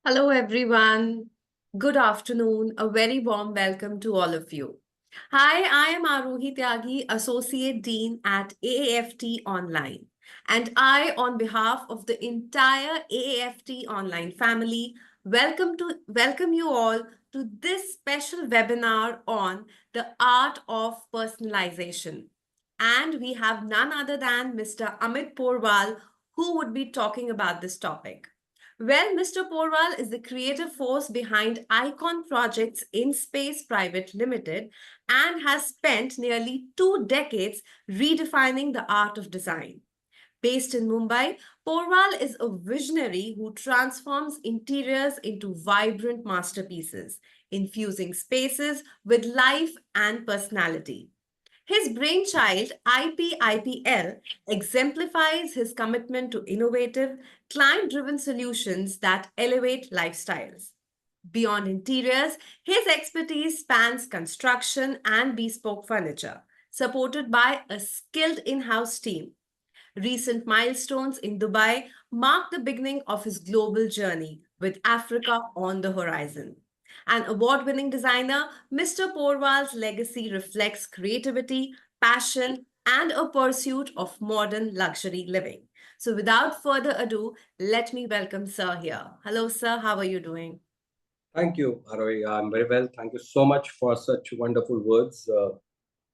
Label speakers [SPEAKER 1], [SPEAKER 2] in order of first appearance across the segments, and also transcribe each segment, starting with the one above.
[SPEAKER 1] Hello, everyone. Good afternoon. A very warm welcome to all of you. Hi, I am Arohi Tyagi, Associate Dean at AAFT Online. And I, on behalf of the entire AAFT Online family, welcome you all to this special webinar on the art of personalization. And we have none other than Mr. Amit Porwal, who would be talking about this topic. Well, Mr. Porwal is the creative force behind Icon Projects in Space Private Limited and has spent nearly 2 decades redefining the art of design. Based in Mumbai, Porwal is a visionary who transforms interiors into vibrant masterpieces, infusing spaces with life and personality. His brainchild, IPIPL, exemplifies his commitment to innovative, client driven solutions that elevate lifestyles. Beyond interiors, his expertise spans construction and bespoke furniture, supported by a skilled in house team. Recent milestones in Dubai mark the beginning of his global journey, with Africa on the horizon. An award winning designer, Mr. Porwal's legacy reflects creativity, passion, and a pursuit of modern luxury living. So, without further ado, let me welcome Sir here. Hello, Sir. How are you doing?
[SPEAKER 2] Thank you, Aroy. I'm very well. Thank you so much for such wonderful words.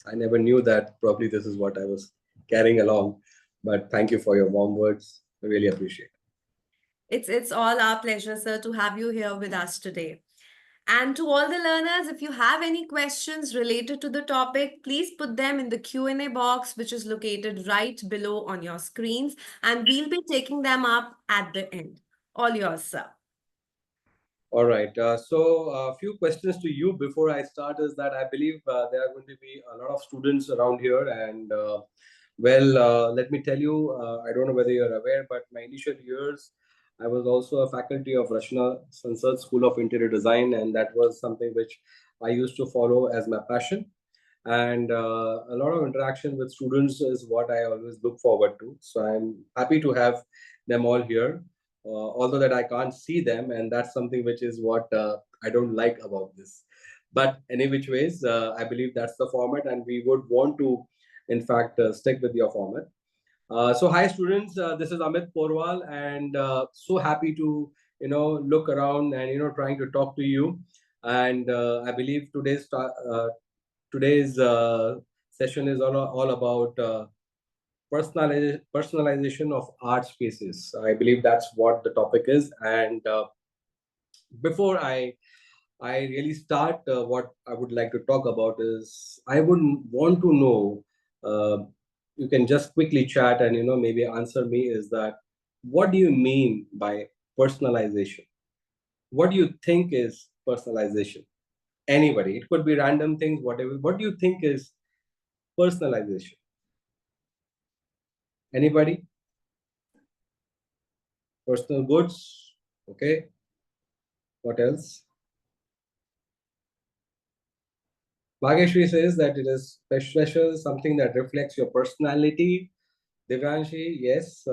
[SPEAKER 2] I never knew that probably this is what I was carrying along, but thank you for your warm words. I really appreciate it.
[SPEAKER 1] It's all our pleasure, sir, to have you here with us today. And to all the learners, if you have any questions related to the topic, please put them in the Q&A box, which is located right below on your screens, and we'll be taking them up at the end. All yours, sir.
[SPEAKER 2] All right. So a few questions to you before I start is that I believe there are going to be a lot of students around here. And let me tell you, I don't know whether you're aware, but my initial years, I was also a faculty of Rachna Sansad School of Interior Design. And that was something which I used to follow as my passion. And a lot of interaction with students is what I always look forward to. So I'm happy to have them all here, although that I can't see them, and that's something which is what I don't like about this. But any which ways, I believe that's the format, and we would want to, in fact, stick with your format. So hi students, this is Amit Porwal, and so happy to look around and trying to talk to you. And I believe today's session is all about personalization of art spaces. I believe that's what the topic is. And before I really start, what I would like to talk about is I would want to know. You can just quickly chat and maybe answer me. Is that what do you mean by personalization? What do you think is personalization? Anybody? It could be random things, whatever. What do you think is personalization? Anybody? Personal goods. Okay. What else? Bhageshri says that it is special, something that reflects your personality. Divyanshi, yes.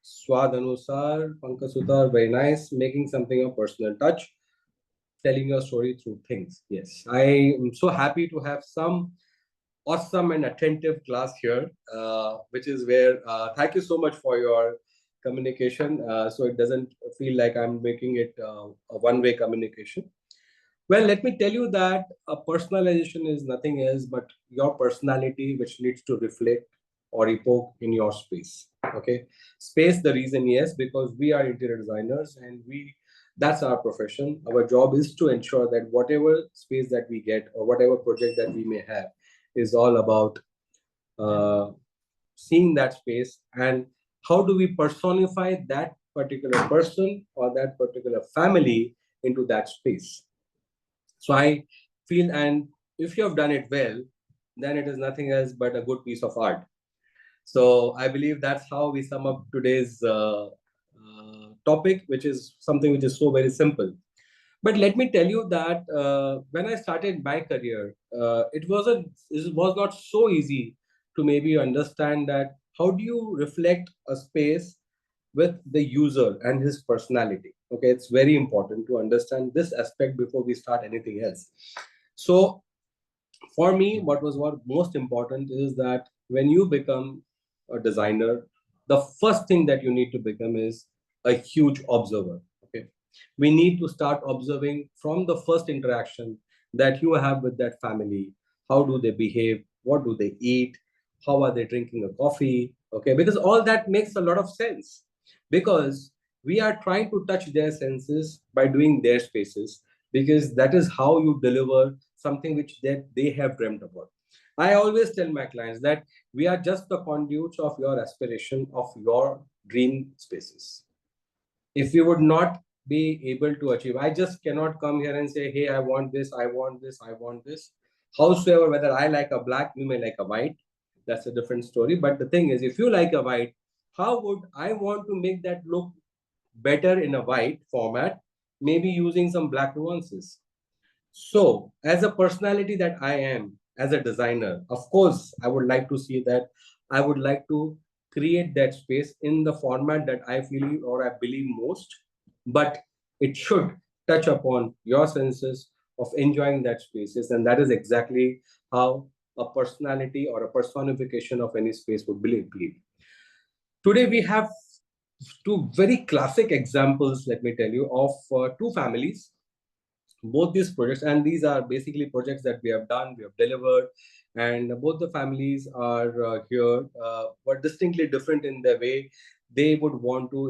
[SPEAKER 2] Swad Anusar, Pankasutar, very nice. Making something a personal touch. Telling your story through things. Yes. I am so happy to have some awesome and attentive class here, which is where thank you so much for your communication. So it doesn't feel like I'm making it a one-way communication. Well, let me tell you that a personalization is nothing else but your personality, which needs to reflect or evoke in your space. Okay, space. The reason, yes, because we are interior designers and that's our profession. Our job is to ensure that whatever space that we get or whatever project that we may have is all about uh, seeing that space and how do we personify that particular person or that particular family into that space. So I feel, and if you have done it well, then it is nothing else but a good piece of art. So I believe that's how we sum up today's topic, which is something which is so very simple. But let me tell you that when I started my career, it was not so easy to maybe understand that how do you reflect a space with the user and his personality. Okay, it's very important to understand this aspect before we start anything else. So for me, what most important is that when you become a designer, the first thing that you need to become is a huge observer. Okay, we need to start observing from the first interaction that you have with that family. How do they behave? What do they eat? How are they drinking a coffee? Okay, because all that makes a lot of sense, because we are trying to touch their senses by doing their spaces, because that is how you deliver something which they have dreamt about. I always tell my clients that we are just the conduits of your aspiration, of your dream spaces. If we would not be able to achieve, I just cannot come here and say, hey, I want this, I want this, I want this. Howsoever, whether I like a black, you may like a white. That's a different story. But the thing is, if you like a white, how would I want to make that look better in a white format, maybe using some black nuances? So, as a personality that I am, as a designer, of course, I would like to see that. I would like to create that space in the format that I feel or I believe most, but it should touch upon your senses of enjoying that spaces. And that is exactly how a personality or a personification of any space would be. Today, we have two very classic examples, let me tell you, of two families, both these projects, and these are basically projects that we have done, we have delivered, and both the families are here, but distinctly different in the way they would want to,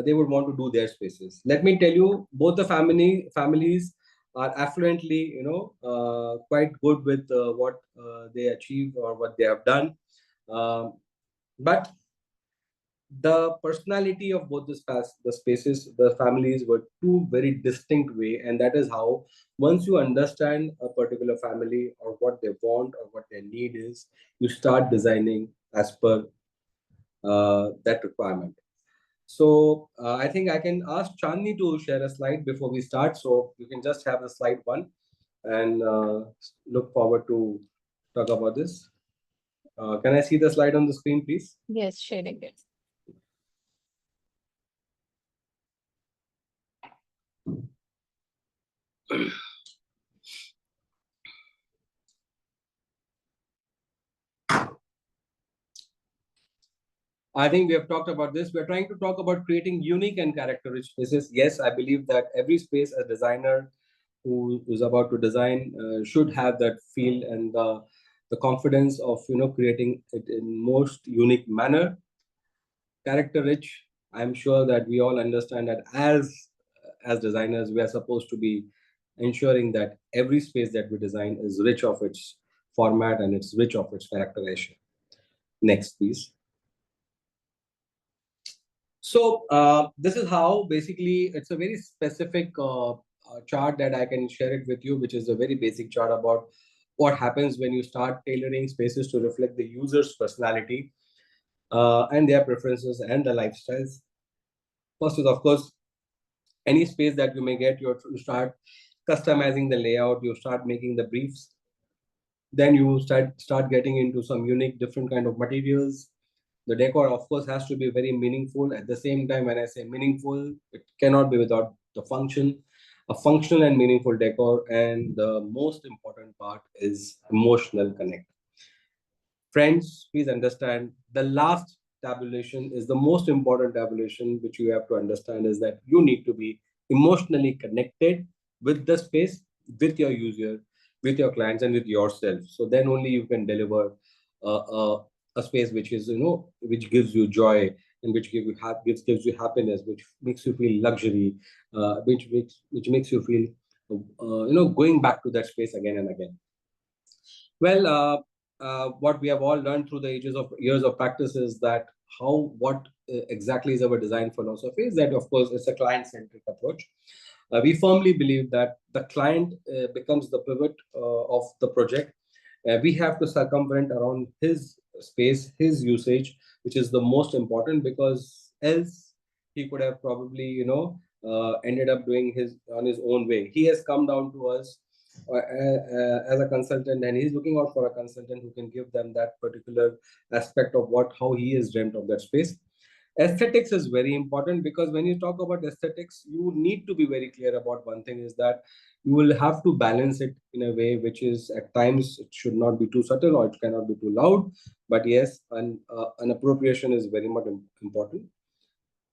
[SPEAKER 2] they would want to do their spaces. Let me tell you, both the families are affluently, quite good with what they achieve or what they have done. But the personality of both the spaces, the families were two very distinct way, and that is how, once you understand a particular family or what they want or what their need is, you start designing as per that requirement. So I think I can ask Chandni to share a slide before we start, so you can just have the slide one and look forward to talk about this. Can I see the slide on the screen, please?
[SPEAKER 3] Yes, sharing it.
[SPEAKER 2] I think we have talked about this. We're trying to talk about creating unique and character-rich spaces. Yes, I believe that every space a designer who is about to design should have that feel and the confidence of creating it in most unique manner. Character-rich. I'm sure that we all understand that as designers, we are supposed to be ensuring that every space that we design is rich of its format and it's rich of its characterization. Next, please. So this is how basically it's a very specific chart that I can share it with you, which is a very basic chart about what happens when you start tailoring spaces to reflect the user's personality and their preferences and the lifestyles. First is, of course, any space that you may get, you start customizing the layout, you start making the briefs, then you start getting into some unique different kind of materials. The decor, of course, has to be very meaningful. At the same time, when I say meaningful, it cannot be without the function. A functional and meaningful decor, and the most important part is emotional connect. Friends, please understand, the last tabulation is the most important tabulation, which you have to understand is that you need to be emotionally connected with the space, with your user, with your clients, and with yourself. So then only you can deliver a space which is, which gives you joy and which gives you happiness, which makes you feel luxury, which makes you feel, going back to that space again and again. Well, what we have all learned through the years of practice is that what exactly is our design philosophy is that, of course, it's a client-centric approach. We firmly believe that the client becomes the pivot of the project. We have to circumvent around his space, his usage, which is the most important, because else he could have probably, ended up doing his on his own way. He has come down to us as a consultant, and he's looking out for a consultant who can give them that particular aspect of how he has dreamt of that space. Aesthetics is very important, because when you talk about aesthetics, you need to be very clear about one thing, is that you will have to balance it in a way which is, at times it should not be too subtle or it cannot be too loud. But yes, an appropriation is very much important.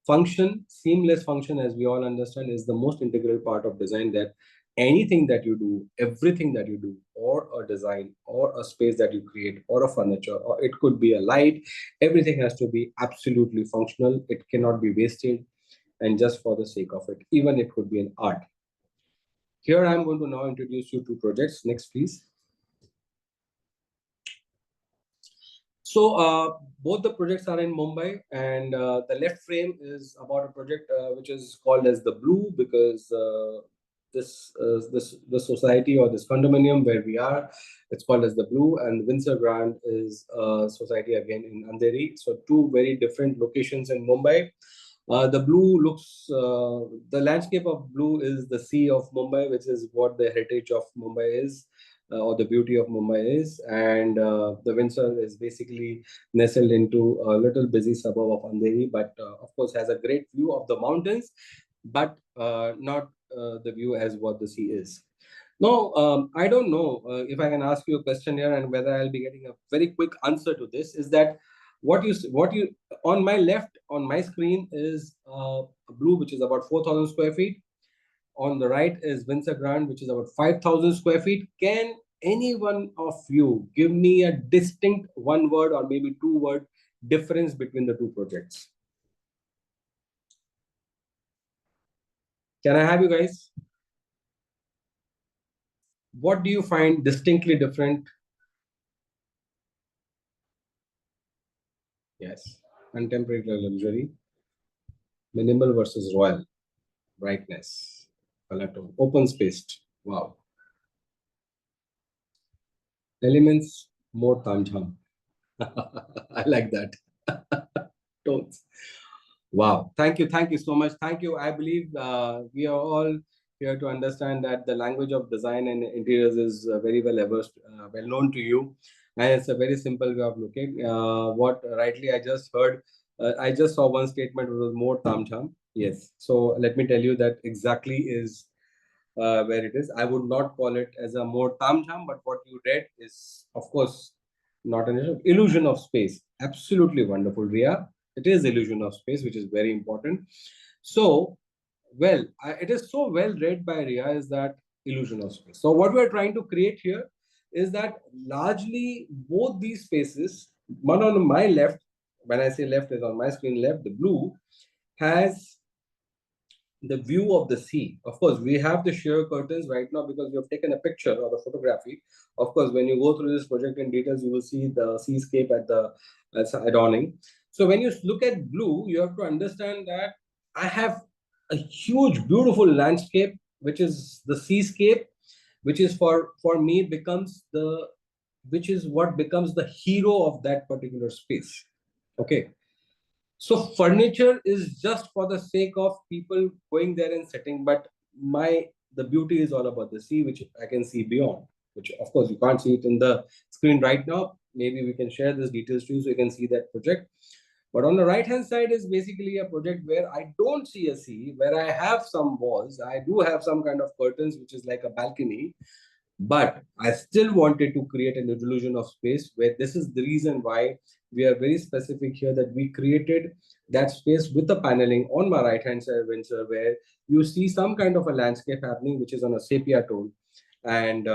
[SPEAKER 2] Function, seamless function, as we all understand, is the most integral part of design, that anything that you do, everything that you do, or a design, or a space that you create, or a furniture, or it could be a light, everything has to be absolutely functional. It cannot be wasted and just for the sake of it. Even it could be an art. Here I'm going to now introduce you to projects. Next, please. So both the projects are in Mumbai, and the left frame is about a project which is called as the Blue, because this society, or this condominium where we are, it's called as the Blue, and Windsor Grand is a society again in Andheri. So two very different locations in Mumbai. The blue looks, the landscape of blue is the sea of Mumbai, which is what the heritage of Mumbai is, or the beauty of Mumbai is. And the Windsor is basically nestled into a little busy suburb of Andheri, but of course has a great view of the mountains, but not the view as what the sea is. Now, I don't know if I can ask you a question here, and whether I'll be getting a very quick answer to this. Is that what you on my left on my screen is Blue, which is about 4,000 square feet. On the right is Windsor Grand, which is about 5,000 square feet. Can any one of you give me a distinct one word or maybe two word difference between the two projects? Can I have you guys? What do you find distinctly different? Yes, contemporary luxury, minimal versus royal, brightness, color tone, open spaced. Wow. Elements, more tamjham. I like that. Tones. Wow. Thank you so much. Thank you. I believe we are all here to understand that the language of design and interiors is very well known to you. And it's a very simple way of looking. What rightly I just heard, I just saw one statement which was more tamjham. Yes. So let me tell you that exactly is where it is. I would not call it as a more tamjham, but what you read is, of course, not an illusion of space. Absolutely wonderful, Ria. It is illusion of space, which is very important. So, well, it is so well read by Ria, is that illusion of space. So, what we are trying to create here is that largely both these spaces, one on my left, when I say left, is on my screen left, the Blue has the view of the sea. Of course, we have the sheer curtains right now because we have taken a picture or the photography. Of course, when you go through this project in details, you will see the seascape at the adorning. So when you look at Blue, you have to understand that I have a huge, beautiful landscape, which is the seascape, which is for me becomes the, which is what becomes the hero of that particular space. Okay, so furniture is just for the sake of people going there and sitting, but my the beauty is all about the sea, which I can see beyond, which of course you can't see it in the screen right now. Maybe we can share these details to you so you can see that project. But on the right hand side is basically a project where I don't see a sea, where I have some walls. I do have some kind of curtains, which is like a balcony, but I still wanted to create an illusion of space, where this is the reason why we are very specific here, that we created that space with the paneling on my right hand side, Windsor, where you see some kind of a landscape happening, which is on a sepia tone. And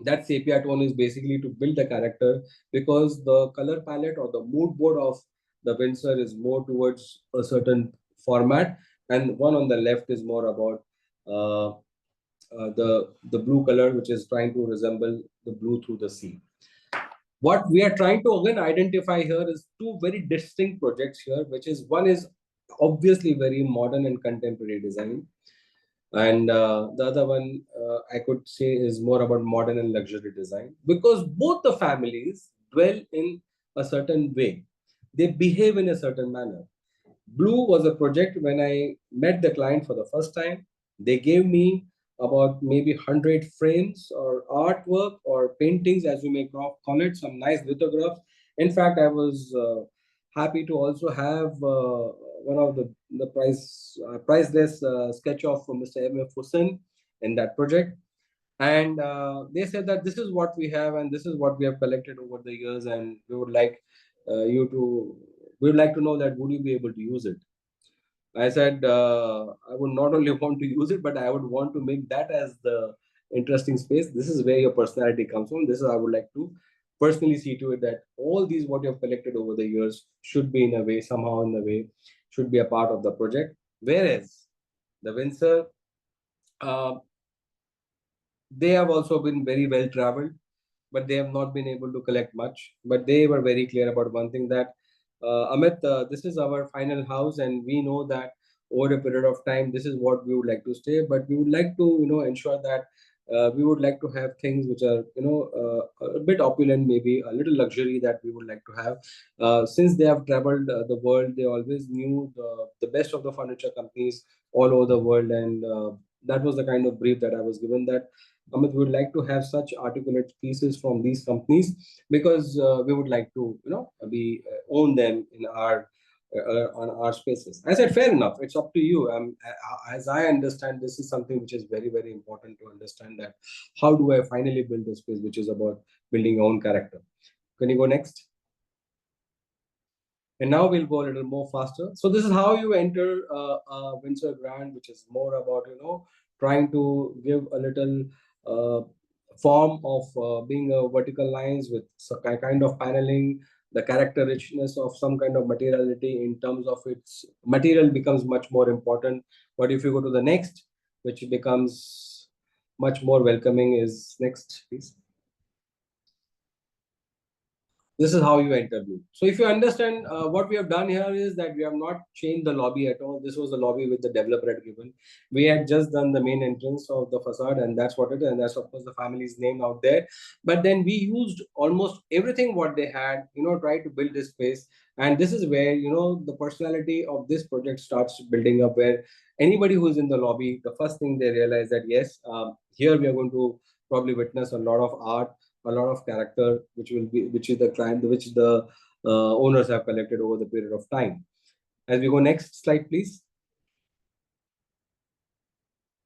[SPEAKER 2] that sepia tone is basically to build the character, because the color palette or the mood board of the Windsor is more towards a certain format, and one on the left is more about the blue color, which is trying to resemble the blue through the sea. What we are trying to again identify here is two very distinct projects here, which is, one is obviously very modern and contemporary design, and the other one I could say is more about modern and luxury design, because both the families dwell in a certain way, they behave in a certain manner. Blue was a project when I met the client for the first time. They gave me about maybe 100 frames or artwork or paintings, as you may call it, some nice lithographs. In fact, I was happy to also have one of the priceless sketch of Mr. M.F. Hussain in that project. And they said that this is what we have and this is what we have collected over the years, and we would like you to we would like to know that would you be able to use it. I said I would not only want to use it, but I would want to make that as the interesting space. This is where your personality comes from. This is I would like to personally see to it that all these what you have collected over the years should be in a way, somehow in a way, should be a part of the project. Whereas the Windsor, uh, they have also been very well traveled, but they have not been able to collect much. But they were very clear about one thing, that Amit, this is our final house, and we know that over a period of time, this is what we would like to stay. But we would like to, ensure that we would like to have things which are, a bit opulent, maybe a little luxury that we would like to have. Since they have traveled the world, they always knew the best of the furniture companies all over the world, and that was the kind of brief that I was given, that Amit, we would like to have such articulate pieces from these companies, because we would like to, be own them in our on our spaces. I said, fair enough. It's up to you. As I understand, this is something which is very, very important to understand, that how do I finally build a space which is about building your own character. Can you go next? And now we'll go a little more faster. So this is how you enter Windsor Grand, which is more about, trying to give a little form of being a vertical lines with some kind of paneling, the character richness of some kind of materiality in terms of its material becomes much more important. But if you go to the next, which becomes much more welcoming, is next, please. This is how you enter blue. So if you understand, what we have done here is that we have not changed the lobby at all. This was the lobby which the developer had given. We had just done the main entrance of the facade, and that's what it is. And that's of course the family's name out there. But then we used almost everything what they had, try to build this space. And this is where, the personality of this project starts building up, where anybody who is in the lobby, the first thing they realize that, yes, here we are going to probably witness a lot of art, a lot of character, which is the client, which the owners have collected over the period of time. As we go next slide, please.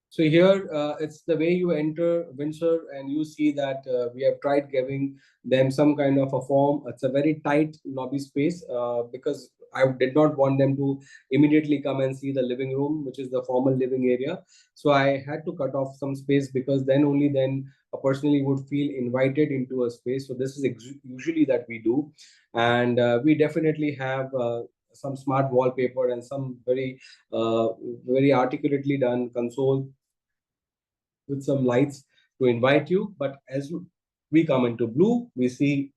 [SPEAKER 2] So here, it's the way you enter Windsor, and you see that we have tried giving them some kind of a form. It's a very tight lobby space, because I did not want them to immediately come and see the living room, which is the formal living area. So I had to cut off some space, because then only then a personally would feel invited into a space. So this is usually that we do, and we definitely have some smart wallpaper and some very articulately done console with some lights to invite you. But as we come into blue, we see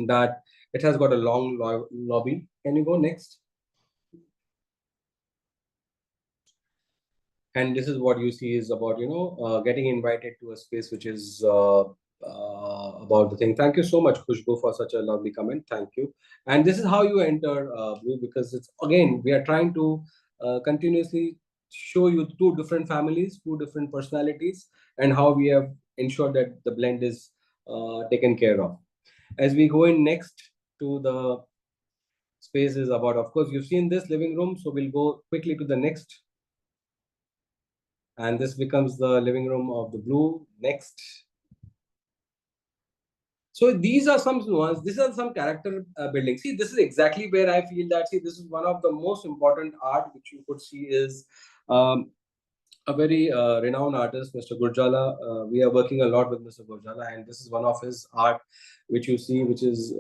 [SPEAKER 2] that it has got a long lobby. Can you go next? And this is what you see is about, getting invited to a space which is about the thing. Thank you so much, Khushbu, for such a lovely comment. Thank you. And this is how you enter blue, because it's, again, we are trying to continuously show you two different families, two different personalities, and how we have ensured that the blend is taken care of. As we go in next to the space is about, of course, you've seen this living room, so we'll go quickly to the next. And this becomes the living room of the blue. Next. So these are some ones. These are some character building. See, this is exactly where I feel that, see, this is one of the most important art which you could see is a very renowned artist, Mr. Gurjala. We are working a lot with Mr. Gurjala, and this is one of his art which you see, which is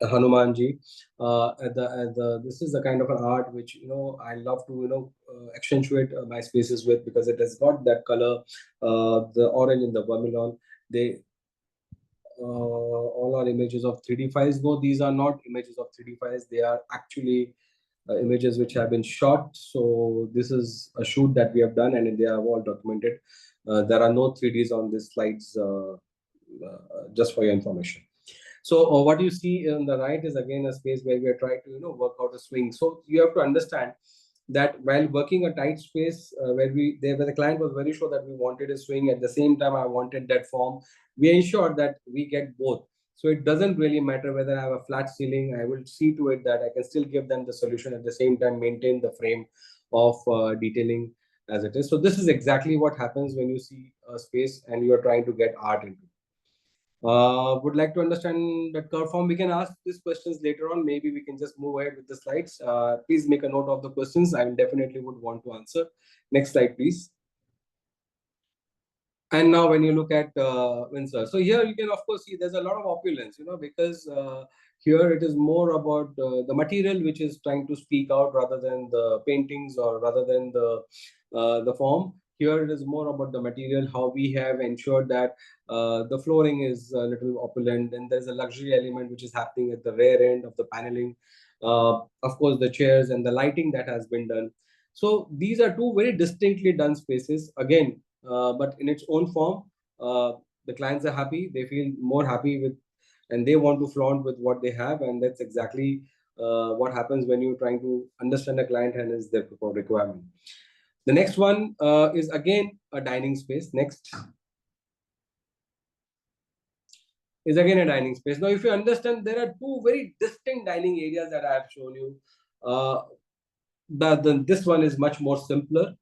[SPEAKER 2] Hanumanji. This is the kind of an art which, I love to, accentuate my spaces with, because it has got that color, the orange and the vermilion. They all are images of 3D files. No, these are not images of 3D files. They are actually images which have been shot. So this is a shoot that we have done, and they are all documented. There are no 3Ds on these slides, just for your information. So what you see on the right is again a space where we are trying to, work out a swing. So you have to understand that while working a tight space, where the client was very sure that we wanted a swing, at the same time I wanted that form, we ensured that we get both. So it doesn't really matter whether I have a flat ceiling. I will see to it that I can still give them the solution, at the same time maintain the frame of detailing as it is. So this is exactly what happens when you see a space and you are trying to get art into. Would like to understand that curve form. We can ask these questions later on. Maybe we can just move ahead with the slides. Please make a note of the questions. I definitely would want to answer. Next slide, please. And now when you look at Windsor, so here you can of course see there's a lot of opulence, because here it is more about the material which is trying to speak out rather than the paintings or rather than the form. Here it is more about the material, how we have ensured that the flooring is a little opulent, and there's a luxury element which is happening at the rear end of the paneling. Of course, the chairs and the lighting that has been done. So these are two very distinctly done spaces. Again, but in its own form, the clients are happy. They feel more happy with, and they want to flaunt with what they have, and that's exactly what happens when you're trying to understand a client and his their requirement. The next one is again a dining space. Next is again a dining space. Now, if you understand, there are two very distinct dining areas that I have shown you. Uh, this one is much more simpler.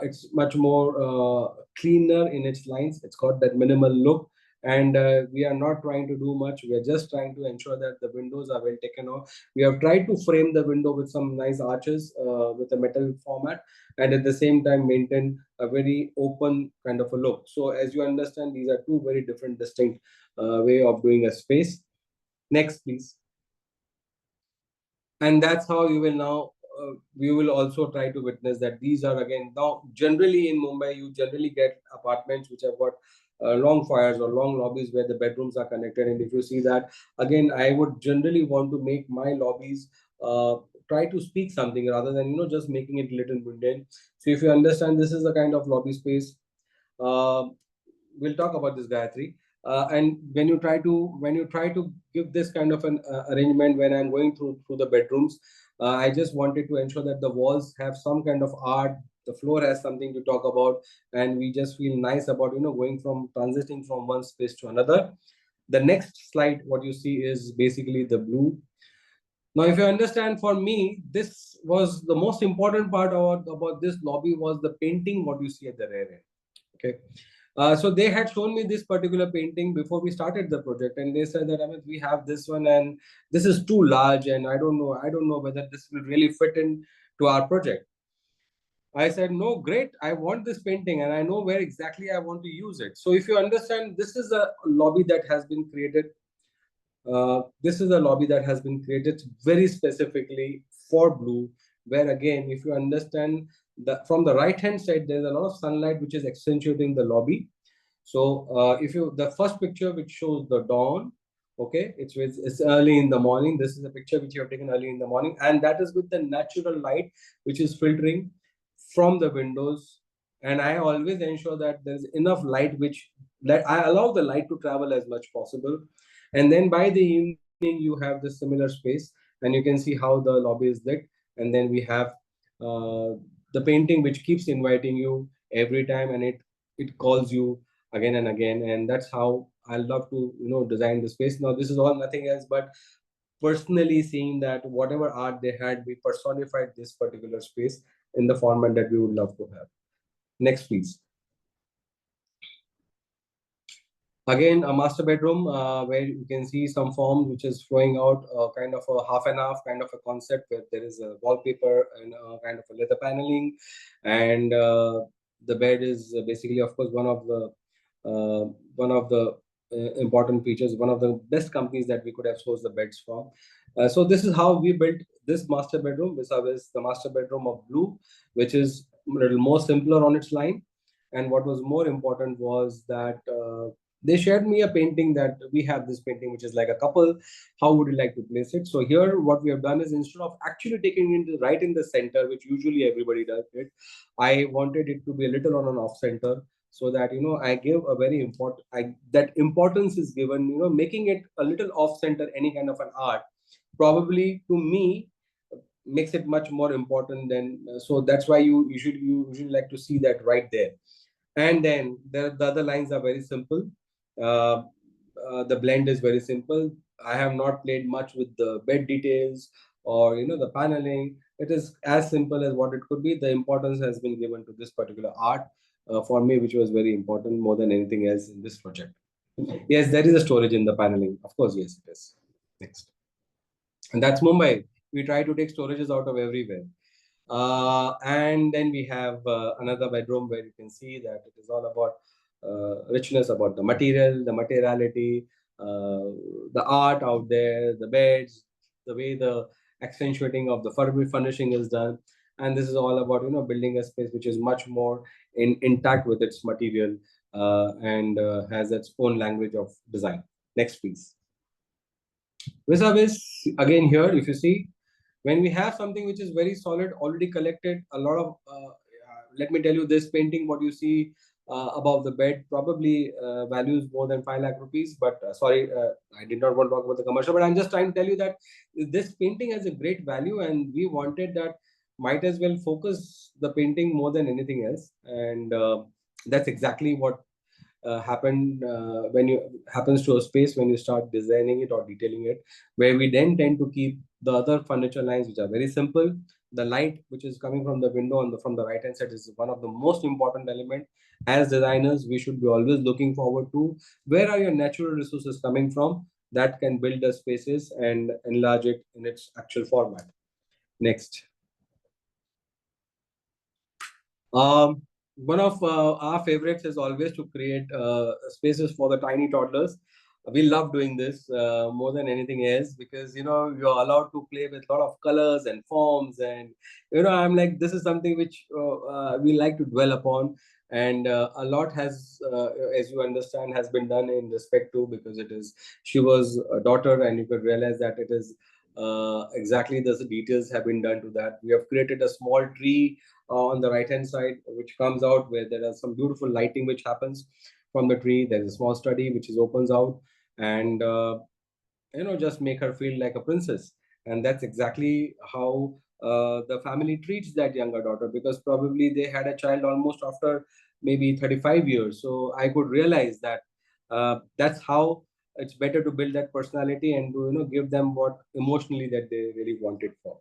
[SPEAKER 2] It's much more cleaner in its lines. It's got that minimal look, and we are not trying to do much. We are just trying to ensure that the windows are well taken off. We have tried to frame the window with some nice arches with a metal format, and at the same time maintain a very open kind of a look. So as you understand, these are two very different, distinct way of doing a space. Next, please. And that's how you will now we will also try to witness that these are again now generally in Mumbai you generally get apartments which have got long fires or long lobbies where the bedrooms are connected, and if you see that, again I would generally want to make my lobbies try to speak something rather than just making it little mundane. So if you understand, this is the kind of lobby space. uh, we'll talk about this, Gayatri. And when you try to give this kind of an arrangement, when I'm going through the bedrooms, I just wanted to ensure that the walls have some kind of art, the floor has something to talk about, and we just feel nice about going from transiting from one space to another. The next slide, what you see is basically the blue. Now, if you understand, for me, this was the most important part about this lobby was the painting, what you see at the rear end. Okay. So they had shown me this particular painting before we started the project, and they said that, Amit, we have this one, and this is too large, and I don't know whether this will really fit in to our project. I said, no, great. I want this painting, and I know where exactly I want to use it. So if you understand, this is a lobby that has been created. This is a lobby that has been created very specifically for blue, where again, if you understand, from the right hand side, there's a lot of sunlight which is accentuating the lobby. So if you the first picture which shows the dawn, okay, it's early in the morning. This is a picture which you have taken early in the morning, and that is with the natural light which is filtering from the windows. And I always ensure that there's enough light which that I allow the light to travel as much possible. And then by the evening you have this similar space, and you can see how the lobby is lit. And then we have uh, the painting which keeps inviting you every time, and it calls you again and again. And that's how I love to design the space. Now this is all nothing else but personally seeing that whatever art they had, we personified this particular space in the format that we would love to have. Next, please. Again, a master bedroom where you can see some form which is flowing out, kind of a half and half kind of a concept where there is a wallpaper and kind of a leather paneling, and the bed is basically, of course, one of the important features, one of the best companies that we could have sourced the beds from. So this is how we built this master bedroom. This is the master bedroom of blue, which is a little more simpler on its line. And what was more important was that they shared me a painting that we have this painting which is like a couple. How would you like to place it? So here what we have done is, instead of actually taking it right in the center, which usually everybody does it, I wanted it to be a little on an off center, so that I give a very important that importance is given, making it a little off center, any kind of an art probably to me makes it much more important than so that's why you usually like to see that right there. And then the other lines are very simple. uh, the blend is very simple. I have not played much with the bed details or the paneling. It is as simple as what it could be. The importance has been given to this particular art for me, which was very important more than anything else in this project. Yes, there is a storage in the paneling. Of course, yes, it is. Next. And that's Mumbai. We try to take storages out of everywhere. And then we have another bedroom where you can see that it is all about richness, about the material, the materiality, the art out there, the beds, the way the accentuating of the furnishing is done. And this is all about building a space which is much more intact with its material and has its own language of design. Next, please. Vis-a-vis, again here, if you see, when we have something which is very solid, already collected, a lot of, let me tell you, this painting, what you see above the bed, probably values more than 5 lakh rupees. But sorry, I did not want to talk about the commercial, but I'm just trying to tell you that this painting has a great value, and we wanted that might as well focus the painting more than anything else. And that's exactly what when you happens to a space when you start designing it or detailing it, where we then tend to keep the other furniture lines which are very simple. The light which is coming from the window from the right hand side is one of the most important element. As designers, we should be always looking forward to where are your natural resources coming from that can build the spaces and enlarge it in its actual format. Next. One of our favorites is always to create spaces for the tiny toddlers. We love doing this more than anything else because you're allowed to play with a lot of colors and forms, and I'm like, this is something which we like to dwell upon, and a lot has, as you understand, has been done in respect to, because it is she was a daughter, and you could realize that it is exactly the details have been done to that. We have created a small tree on the right hand side which comes out, where there are some beautiful lighting which happens from the tree. There's a small study which is opens out, and just make her feel like a princess. And that's exactly how the family treats that younger daughter, because probably they had a child almost after maybe 35 years. So I could realize that that's how it's better to build that personality and to give them what emotionally that they really wanted for.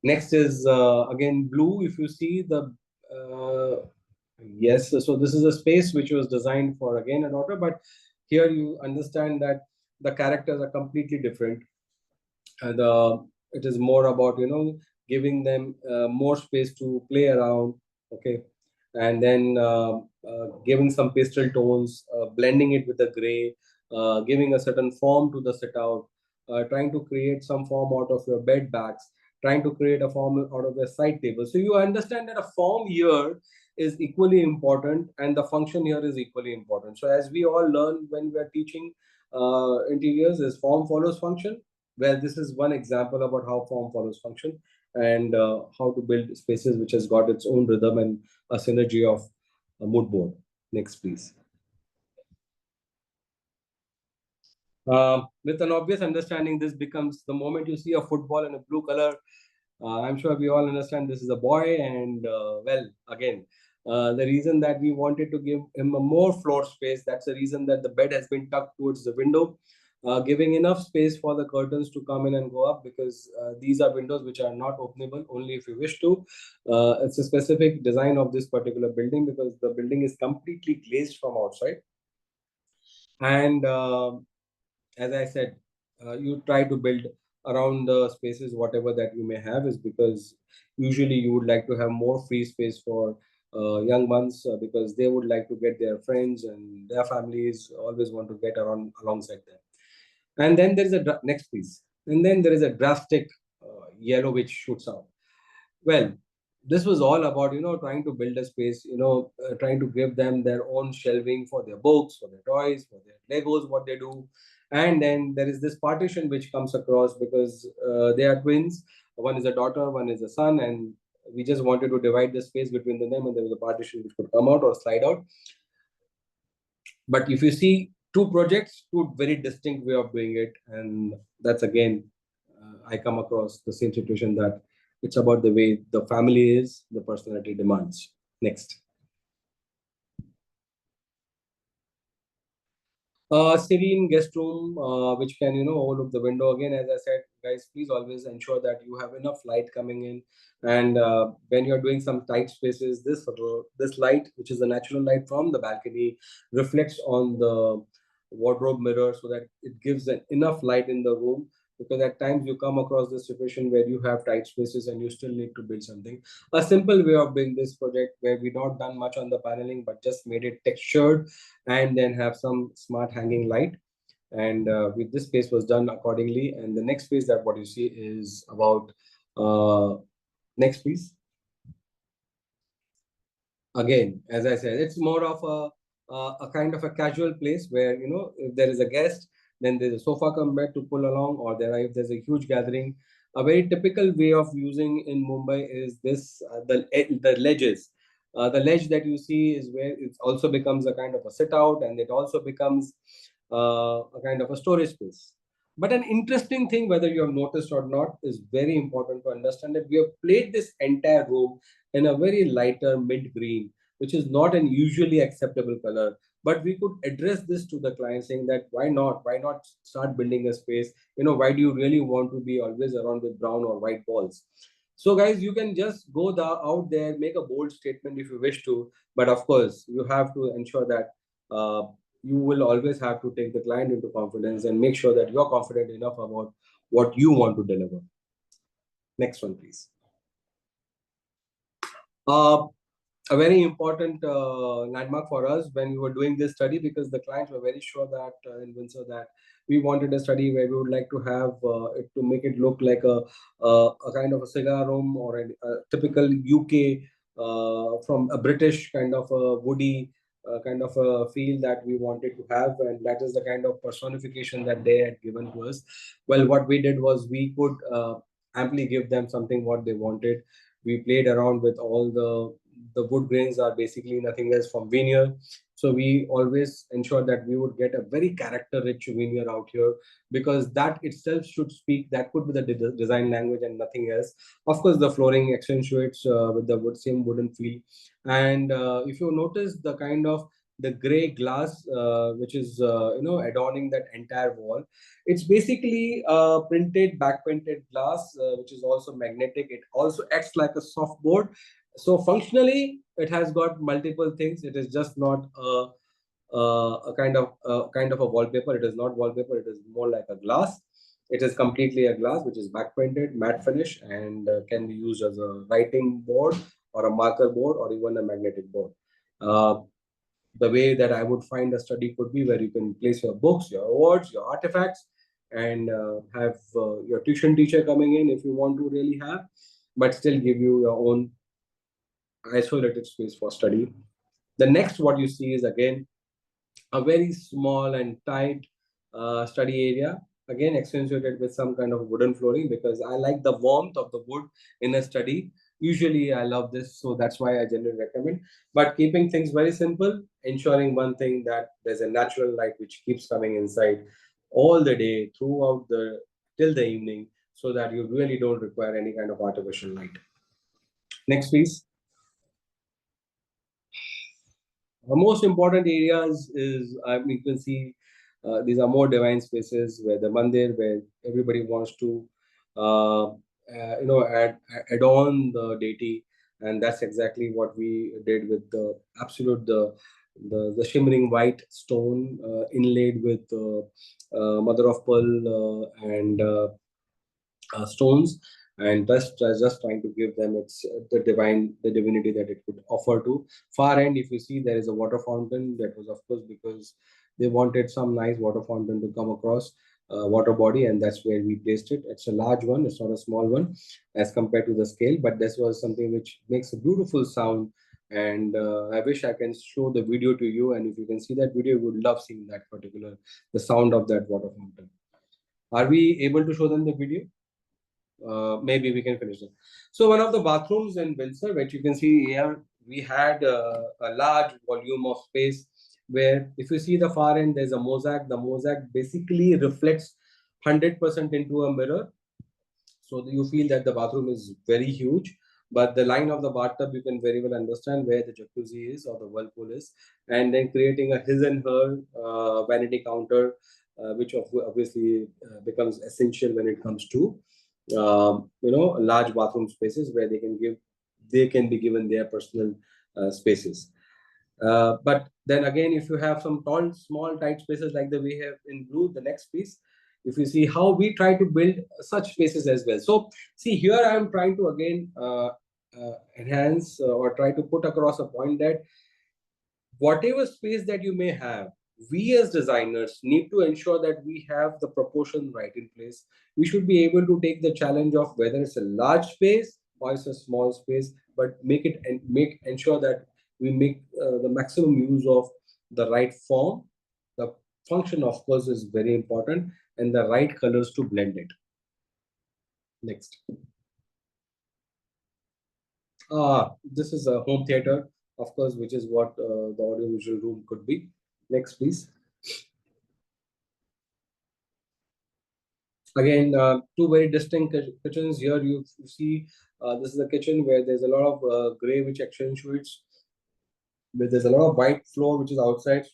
[SPEAKER 2] Next is again blue. If you see the yes, so this is a space which was designed for again a daughter, but here you understand that the characters are completely different, and it is more about giving them more space to play around. Okay, and then giving some pastel tones, blending it with the gray, giving a certain form to the sit out, trying to create some form out of your bed backs, trying to create a form out of a side table. So you understand that a form here is equally important and the function here is equally important. So as we all learn when we are teaching interiors, is form follows function. Well, this is one example about how form follows function, and how to build spaces which has got its own rhythm and a synergy of a mood board. Next, please. With an obvious understanding, this becomes the moment you see a football in a blue color. I'm sure we all understand this is a boy, and well, again, the reason that we wanted to give him a more floor space, that's the reason that the bed has been tucked towards the window, giving enough space for the curtains to come in and go up, because these are windows which are not openable, only if you wish to. It's a specific design of this particular building because the building is completely glazed from outside. And as I said, you try to build around the spaces, whatever that you may have, is because usually you would like to have more free space for young ones, because they would like to get their friends and their families always want to get around alongside them. And then there is a next piece, and then there is a drastic yellow which shoots out. Well, this was all about trying to build a space, trying to give them their own shelving for their books, for their toys, for their Legos, what they do. And then there is this partition which comes across because they are twins. One is a daughter, one is a son, and we just wanted to divide the space between them, and there was a partition which could come out or slide out. But if you see two projects, two very distinct way of doing it, and that's again, I come across the same situation, that it's about the way the family is, the personality demands. Next. Serene guest room, which can, overlook the window. Again, as I said, guys, please always ensure that you have enough light coming in. And when you're doing some tight spaces, this light, which is the natural light from the balcony, reflects on the wardrobe mirror so that it gives enough light in the room. Because at times you come across this situation where you have tight spaces and you still need to build something. A simple way of doing this project where we not done much on the paneling, but just made it textured and then have some smart hanging light. And with this space was done accordingly. And the next space that what you see is about next please. Again, as I said, it's more of a kind of a casual place where, if there is a guest, then there's a sofa come bed to pull along, or if there's a huge gathering. A very typical way of using in Mumbai is this the ledges. The ledge that you see is where it also becomes a kind of a sit out, and it also becomes a kind of a storage space. But an interesting thing, whether you have noticed or not, is very important to understand that we have played this entire room in a very lighter mid green, which is not an usually acceptable color. But we could address this to the client saying that why not? Why not start building a space? Why do you really want to be always around with brown or white walls? So, guys, you can just go out there, make a bold statement if you wish to. But of course, you have to ensure that you will always have to take the client into confidence and make sure that you're confident enough about what you want to deliver. Next one, please. Uh, a very important landmark for us when we were doing this study, because the clients were very sure that in Windsor that we wanted a study where we would like to have it to make it look like a kind of a cigar room or a typical UK from a British kind of a woody kind of a feel that we wanted to have, and that is the kind of personification that they had given to us. Well, what we did was we could amply give them something what they wanted. We played around with all the wood grains are basically nothing else from veneer. So we always ensure that we would get a very character rich veneer out here, because that itself should speak. That could be the design language and nothing else. Of course, the flooring accentuates with the same wooden feel. And if you notice the kind of the gray glass which is adorning that entire wall, it's basically printed back painted glass which is also magnetic. It also acts like a soft board. So functionally it has got multiple things. It is just not a kind of a wallpaper. It is not wallpaper, it is more like a glass. It is completely a glass which is back painted matte finish, and can be used as a writing board or a marker board or even a magnetic board. uh, the way that I would find a study could be where you can place your books, your awards, your artifacts, and have your tuition teacher coming in if you want to really have, but still give you your own isolated space for study. The next what you see is again a very small and tight study area, again accentuated with some kind of wooden flooring, because I like the warmth of the wood in a study. Usually I love this, so that's why I generally recommend. But keeping things very simple, ensuring one thing, that there's a natural light which keeps coming inside all the day throughout the till the evening, so that you really don't require any kind of artificial light. Next, please. The most important areas is, I mean, you can see these are more divine spaces where the mandir, where everybody wants to, add on the deity, and that's exactly what we did with the absolute the shimmering white stone inlaid with mother of pearl and stones, and just trying to give them its the divinity that it could offer to. Far end, if you see, there is a water fountain. That was of course because they wanted some nice water fountain to come across water body, and that's where we placed it. It's a large one, it's not a small one as compared to the scale, but this was something which makes a beautiful sound. And I wish I can show the video to you, and if you can see that video, you would love seeing that particular the sound of that water fountain. Are we able to show them the video? Maybe we can finish it. So one of the bathrooms in Windsor, which you can see here, we had a large volume of space where if you see the far end, there's a mosaic. The mosaic basically reflects 100% into a mirror. So you feel that the bathroom is very huge. but the line of the bathtub you can very well understand where the jacuzzi is or the whirlpool is, and then creating a his and her vanity counter, which obviously becomes essential when it comes to large bathroom spaces where they can be given their personal spaces. But then again, if you have some tall, small, tight spaces like the we have in blue, the next piece, if you see how we try to build such spaces as well. So see here, I am trying to again enhance or try to put across a point that whatever space that you may have, we as designers need to ensure that we have the proportion right in place. We should be able to take the challenge of whether it's a large space or it's a small space, but make it and make ensure that we make the maximum use of the right form. The function, of course, is very important, and the right colors to blend it. Next. This is a home theater, of course, which is what the audiovisual room could be. Next, please. Again, two very distinct kitchens. Here you see this is a kitchen where there's a lot of gray which accentuates, but there's a lot of white floor which is outside.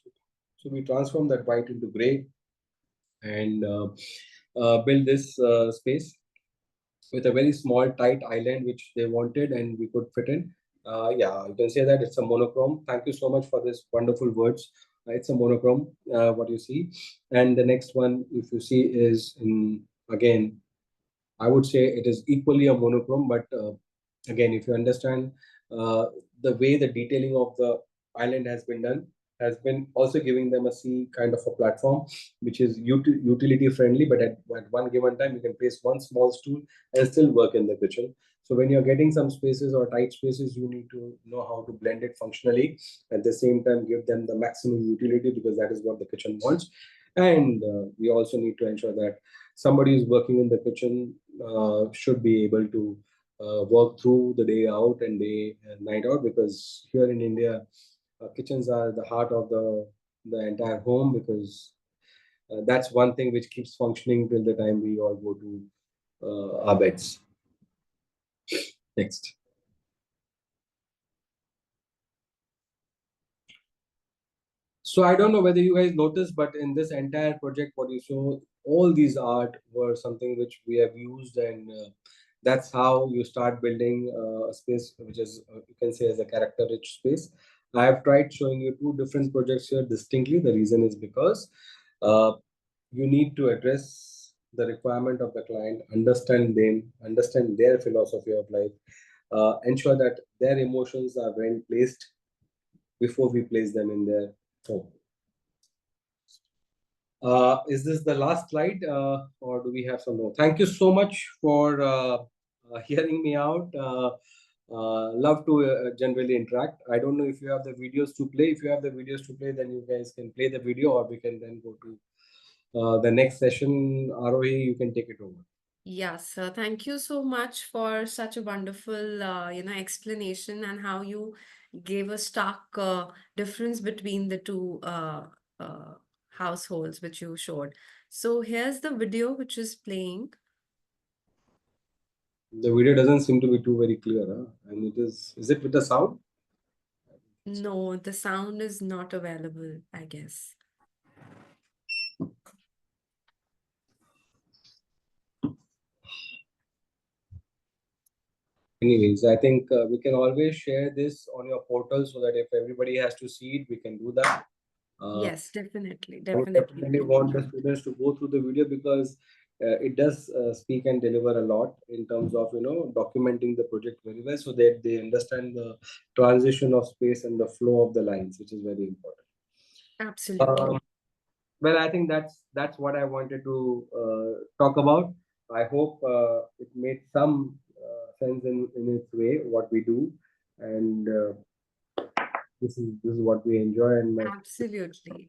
[SPEAKER 2] So we transform that white into gray and build this space with a very small tight island which they wanted and we could fit in. Yeah, you can say that it's a monochrome. Thank you so much for this wonderful words. It's a monochrome, what you see. And the next one, if you see, is in again, I would say it is equally a monochrome, but again, if you understand uh, the way the detailing of the island has been done, has been also giving them a C kind of a platform, which is utility friendly, but at one given time, you can place one small stool and still work in the kitchen. So when you're getting some spaces or tight spaces, you need to know how to blend it functionally. At the same time, give them the maximum utility because that is what the kitchen wants. And we also need to ensure that somebody who's working in the kitchen should be able to work through the day out and day and night out, because here in India, kitchens are the heart of the entire home, because that's one thing which keeps functioning till the time we all go to our beds. Next. So I don't know whether you guys noticed, but in this entire project, what you saw, all these art were something which we have used, and that's how you start building a space which is you can say as a character-rich space. I have tried showing you two different projects here distinctly. The reason is because uh, you need to address the requirement of the client, understand them, understand their philosophy of life, ensure that their emotions are well placed before we place them in their home. Is this the last slide, or do we have some more? Thank you so much for hearing me out. Love to generally interact. I don't know if you have the videos to play. If you have the videos to play, then you guys can play the video, or we can then go to the next session. Arohi, you can take it over.
[SPEAKER 1] Yes, thank you so much for such a wonderful, explanation and how you gave a stark difference between the two uh, households which you showed. So here's the video which is playing.
[SPEAKER 2] The video doesn't seem to be too very clear, huh? And it is it with the sound?
[SPEAKER 1] No, the sound is not available, I guess.
[SPEAKER 2] Anyways, I think we can always share this on your portal so that if everybody has to see it, we can do that.
[SPEAKER 1] Yes, definitely,
[SPEAKER 2] I would
[SPEAKER 1] definitely we
[SPEAKER 2] definitely
[SPEAKER 1] can do
[SPEAKER 2] want the
[SPEAKER 1] that.
[SPEAKER 2] students to go through the video because it does speak and deliver a lot in terms of documenting the project very well so that they understand the transition of space and the flow of the lines, which is very important.
[SPEAKER 1] Absolutely.
[SPEAKER 2] Um, well, I think that's what I wanted to talk about. I hope it made some sense in its way what we do, and this is what we enjoy. And my
[SPEAKER 1] Absolutely.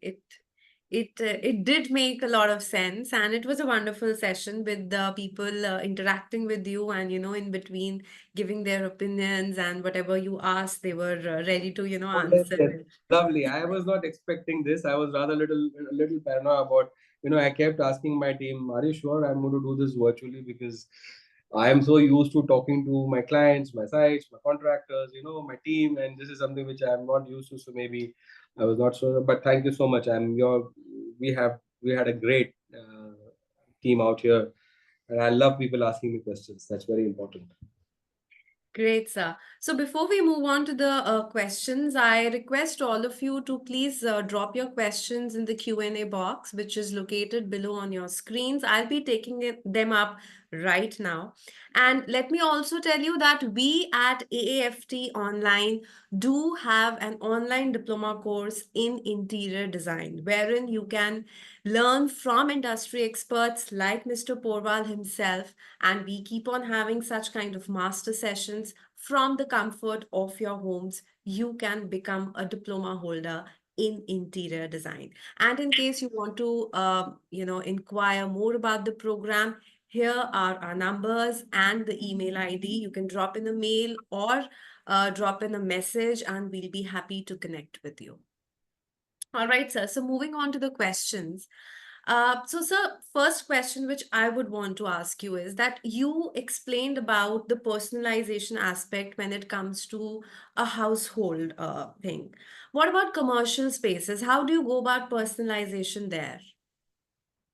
[SPEAKER 1] It did make a lot of sense, and it was a wonderful session with the people interacting with you, and in between giving their opinions and whatever you asked, they were ready to
[SPEAKER 2] oh, yes,
[SPEAKER 1] answer
[SPEAKER 2] yes.
[SPEAKER 1] it.
[SPEAKER 2] Lovely. I was not expecting this. I was rather a little paranoid about, I kept asking my team, are you sure I'm going to do this virtually? Because I am so used to talking to my clients, my sites, my contractors, my team, and this is something which I am not used to. So maybe I was not sure. But thank you so much. We had a great team out here, and I love people asking me questions. That's very important.
[SPEAKER 1] Great, sir. So before we move on to the questions, I request all of you to please drop your questions in the Q&A box, which is located below on your screens. I'll be taking them up right now. And let me also tell you that we at AAFT Online do have an online diploma course in interior design, wherein you can learn from industry experts like Mr. Porwal himself, and we keep on having such kind of master sessions from the comfort of your homes. You can become a diploma holder in interior design. And in case you want to inquire more about the program, here are our numbers and the email ID. You can drop in a mail or drop in a message, and we'll be happy to connect with you. All right, sir. So moving on to the questions. Sir, first question which I would want to ask you is that you explained about the personalization aspect when it comes to a household thing. What about commercial spaces? How do you go about personalization there?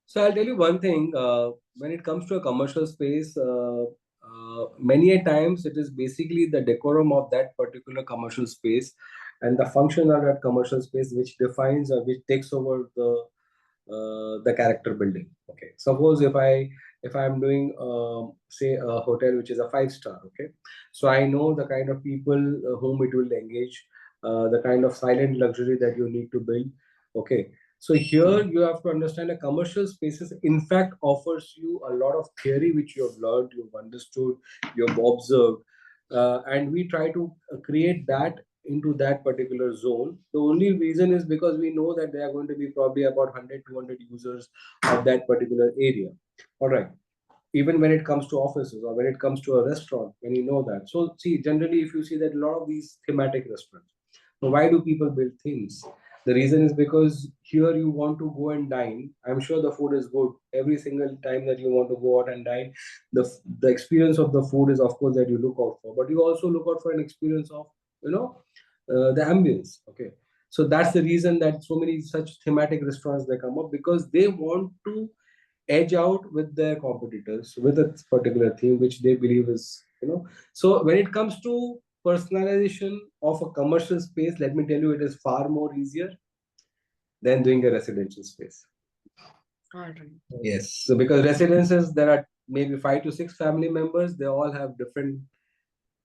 [SPEAKER 2] So I'll tell you one thing. When it comes to a commercial space, many a times it is basically the decorum of that particular commercial space and the function of that commercial space which defines or which takes over the character building. Okay, suppose if I'm doing say a hotel which is a five-star. Okay, so I know the kind of people whom it will engage, the kind of silent luxury that you need to build. Okay, so here you have to understand a commercial spaces in fact offers you a lot of theory which you have learned, you've understood, you have observed, and we try to create that into that particular zone. The only reason is because we know that there are going to be probably about 100, 200 users of that particular area. All right. Even when it comes to offices or when it comes to a restaurant, when you know that. So, see, generally, if you see that a lot of these thematic restaurants, so why do people build themes? The reason is because here you want to go and dine. I'm sure the food is good. Every single time that you want to go out and dine, the experience of the food is, of course, that you look out for. But you also look out for an experience of, the ambience. Okay. So that's the reason that so many such thematic restaurants they come up because they want to edge out with their competitors with a particular theme which they believe is. So when it comes to personalization of a commercial space, let me tell you, it is far more easier than doing a residential space.
[SPEAKER 1] All right.
[SPEAKER 2] Yes, so because residences there are maybe 5 to 6 family members, they all have different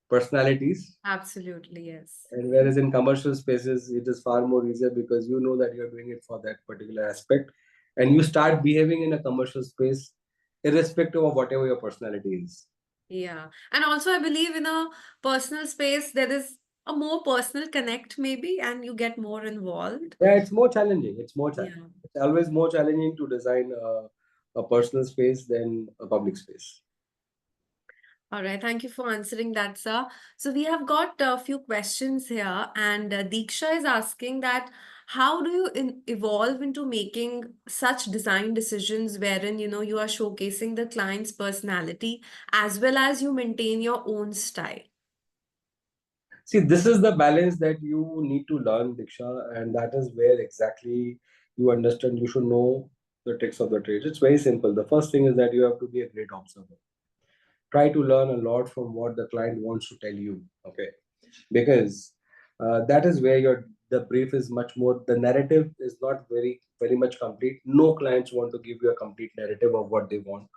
[SPEAKER 2] personalities.
[SPEAKER 1] Absolutely, yes.
[SPEAKER 2] And whereas in commercial spaces, it is far more easier because you know that you're doing it for that particular aspect. And you start behaving in a commercial space irrespective of whatever your personality is.
[SPEAKER 1] Yeah. And also, I believe in a personal space, there is a more personal connect, maybe, and you get more involved.
[SPEAKER 2] Yeah, it's more challenging. It's more challenging.
[SPEAKER 1] Yeah.
[SPEAKER 2] It's always more challenging to design a personal space than a public space.
[SPEAKER 1] All right, thank you for answering that, sir. So we have got a few questions here, and Deeksha is asking that how do you evolve into making such design decisions wherein you are showcasing the client's personality as well as you maintain your own style?
[SPEAKER 2] See, this is the balance that you need to learn, Diksha, and that is where exactly you understand you should know the tricks of the trade. It's very simple. The first thing is that you have to be a great observer. Try to learn a lot from what the client wants to tell you. Okay, because that is where your the brief is much more. The narrative is not very much complete. No clients want to give you a complete narrative of what they want.